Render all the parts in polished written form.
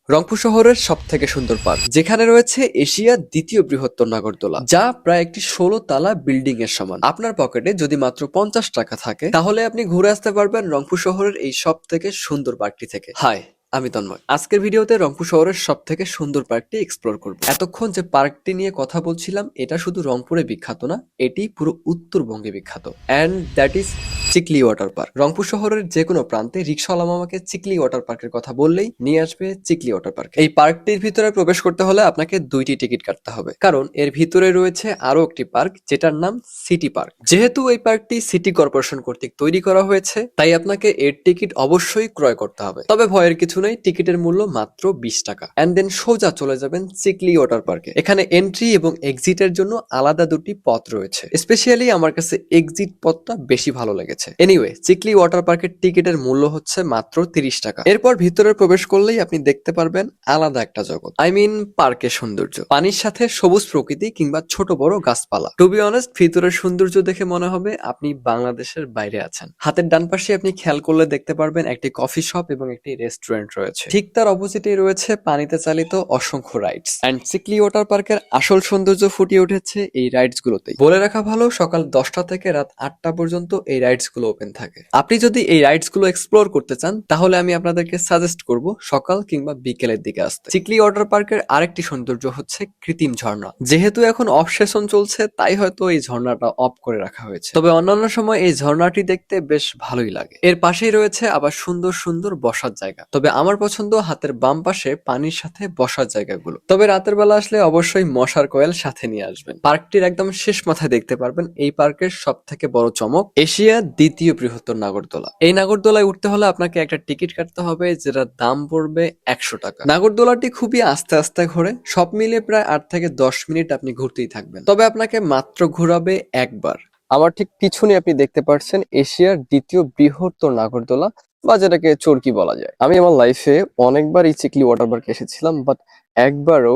রংপুর শহরের সব থেকে সুন্দর পার্ক, যেখানে রয়েছে এশিয়ার দ্বিতীয় বৃহত্তর নাগরদোলা, যা প্রায় একটি 16 তলা বিল্ডিং এর সমান। আপনার পকেটে যদি মাত্র 50 টাকা থাকে, তাহলে আপনি ঘুরে আসতে পারবেন রংপুর শহরের এই সব থেকে সুন্দর পার্কটি থেকে। হাই, আমি তন্ময়। আজকের ভিডিওতে রংপুর শহরের সব থেকে সুন্দর পার্কটি এক্সপ্লোর করব। এতক্ষণ যে পার্কটি নিয়ে কথা বলছিলাম, এটা শুধু রংপুরে বিখ্যাত না, এটি পুরো উত্তরবঙ্গে বিখ্যাত। And that is Chikli water park. Rangpur শহরের যে কোনো প্রান্তে রিক্সাওয়ালা মামাকে চিকলি ওয়াটার পার্কের কথা বললেই নিয়ে আসবে চিকলি ওয়াটার পার্ক। এই পার্কটির ভিতরে প্রবেশ করতে হলে আপনাকে 2টি টিকিট কাটতে হবে, কারণ এর ভিতরে রয়েছে আরো একটি পার্ক, যেটার নাম সিটি পার্ক। যেহেতু এই পার্কটি সিটি কর্পোরেশন কর্তৃক তৈরি করা হয়েছে, তাই আপনাকে এর টিকিট অবশ্যই ক্রয় করতে হবে। তবে ভয়ের কিছু নেই, টিকিটের মূল্য মাত্র 20 টাকা। এন্ড দেন সোজা চলে যাবেন চিকলি ওয়াটার পার্কে। এখানে এন্ট্রি এবং এক্সিটের জন্য আলাদা দুটি পথ রয়েছে। স্পেশালি আমার কাছে এক্সিট পথটা বেশি ভালো লেগেছে। এনিওয়ে, চিকলি ওয়াটার পার্কের টিকিটের মূল্য হচ্ছে মাত্র 30 টাকা। এরপর ভিতরে প্রবেশ করলেই আপনি দেখতে পারবেন আলাদা একটা জগৎ। আই মিন পার্কের সৌন্দর্য, পানির সাথে সবুজ প্রকৃতি কিংবা ছোট বড় গাছপালা। টু বি অনেস্ট, ভিতরের সৌন্দর্য দেখে মনে হবে আপনি বাংলাদেশের বাইরে আছেন। হাতের ডান পাশে আপনি খেয়াল করলে দেখতে পারবেন একটি কফি শপ এবং একটি রেস্টুরেন্ট রয়েছে। ঠিক তার অপোজিটে রয়েছে পানিতে চালিত অসংখ্য রাইডস। এন্ড চিকলি ওয়াটার পার্কের আসল সৌন্দর্য ফুটিয়ে উঠেছে এই রাইডস গুলোতেই। বলে রাখা ভালো, সকাল 10টা থেকে রাত 8টা পর্যন্ত এই রাইডস গুলো ওপেন থাকে। আপনি যদি এই রাইডস গুলো এক্সপ্লোর করতে চান, তাহলে আমি আপনাদেরকে সাজেস্ট করব সকাল কিংবা বিকেলের দিকে আসতে। চিকলি ওয়াটার পার্কের আরেকটি সৌন্দর্য হচ্ছে কৃত্রিম ঝর্ণা। যেহেতু এখন অফ সেশন চলছে, তাই হয়তো এই ঝর্ণাটা অফ করে রাখা হয়েছে, তবে অন্যান্য সময় এই ঝর্ণাটি দেখতে বেশ ভালোই লাগে। এর পাশেই রয়েছে আবার সুন্দর সুন্দর বসার জায়গা, তবে আমার পছন্দ হাতের বাম পাশে পানির সাথে বসার জায়গাগুলো। তবে রাতের বেলা আসলে অবশ্যই মশার কয়েল সাথে নিয়ে আসবেন। পার্কটির একদম শেষ মাথায় দেখতে পারবেন এই পার্কের সব থেকে বড় চমক, এশিয়ার দ্বিতীয় বৃহত্তর নাগরদোলা। এই নাগরদোলায় উঠতে হলে আপনাকে একটা টিকিট কাটতে হবে, যেটার দাম পড়বে 100 টাকা। নাগরদোলাটি খুবই আস্তে আস্তে ঘোরে, সব মিলে প্রায় 8 থেকে 10 মিনিট আপনি ঘুরতেই থাকবেন, তবে আপনাকে মাত্র ঘোরাবে একবার। আমার ঠিক পিছনে আপনি দেখতে পাচ্ছেন এশিয়ার দ্বিতীয় বৃহত্তর নাগরদোলা, বা যেটাকে চরকি বলা যায়। আমি আমার লাইফে অনেকবার এই চিকলি ওয়াটার পার্কে এসেছিলাম, বাট একবারও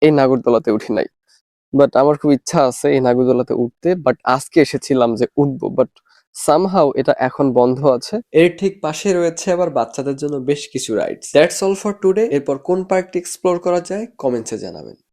এই নাগরদোলাতে উঠি নাই। বাট আমার খুব ইচ্ছা আছে এই নাগরদোলাতে উঠতে, বাট আজকে এসেছিলাম যে উঠবো, বাট সামহাউ এটা এখন বন্ধ আছে। এর ঠিক পাশে রয়েছে আবার বাচ্চাদের জন্য বেশ কিছু rides. That's all for today. এরপর কোন পার্কটি এক্সপ্লোর করা যায় কমেন্টসে জানাবেন।